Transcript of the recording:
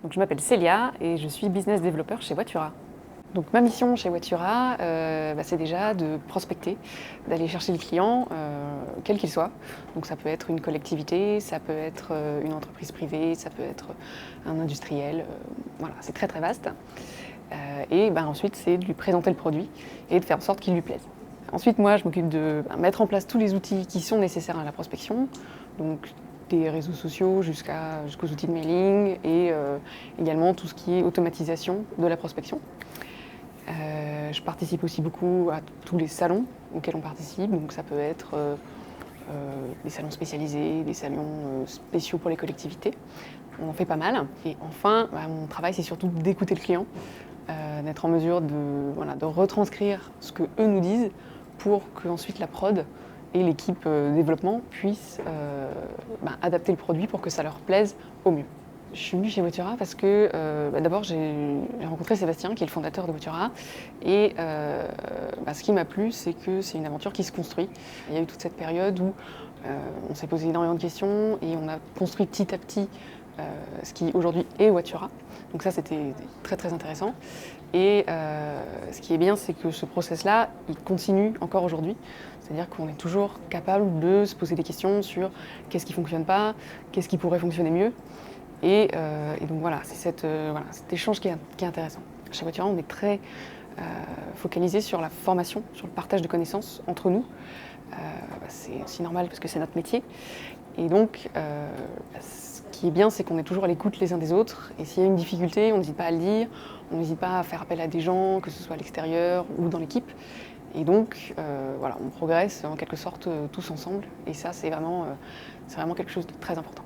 Donc, je m'appelle Célia et je suis business developer chez Voitura. Donc, ma mission chez Voitura, c'est déjà de prospecter, d'aller chercher le client, quel qu'il soit. Donc ça peut être une collectivité, ça peut être une entreprise privée, ça peut être un industriel. Voilà, c'est très très vaste. Ensuite, c'est de lui présenter le produit et de faire en sorte qu'il lui plaise. Ensuite, moi, je m'occupe de mettre en place tous les outils qui sont nécessaires à la prospection. Donc, des réseaux sociaux jusqu'aux outils de mailing et également tout ce qui est automatisation de la prospection. Je participe aussi beaucoup à tous les salons auxquels on participe, donc ça peut être des salons spécialisés, des salons spéciaux pour les collectivités. On en fait pas mal. Et enfin, mon travail, c'est surtout d'écouter le client, d'être en mesure de retranscrire ce que eux nous disent pour qu'ensuite la prod et l'équipe développement puissent adapter le produit pour que ça leur plaise au mieux. Je suis venue chez Voitura parce que d'abord j'ai rencontré Sébastien qui est le fondateur de Voitura et ce qui m'a plu c'est que c'est une aventure qui se construit. Il y a eu toute cette période où on s'est posé énormément de questions et on a construit petit à petit ce qui aujourd'hui est Voitura. Donc ça c'était très très intéressant et ce qui est bien c'est que ce process-là il continue encore aujourd'hui. C'est-à-dire qu'on est toujours capable de se poser des questions sur qu'est-ce qui ne fonctionne pas, qu'est-ce qui pourrait fonctionner mieux. Et donc voilà, c'est cet échange qui est intéressant. Chez Voitura, on est très focalisé sur la formation, sur le partage de connaissances entre nous. C'est aussi normal parce que c'est notre métier. Et donc, ce qui est bien, c'est qu'on est toujours à l'écoute les uns des autres. Et s'il y a une difficulté, on n'hésite pas à le dire, on n'hésite pas à faire appel à des gens, que ce soit à l'extérieur ou dans l'équipe. Et donc, on progresse en quelque sorte tous ensemble. Et ça, c'est vraiment quelque chose de très important.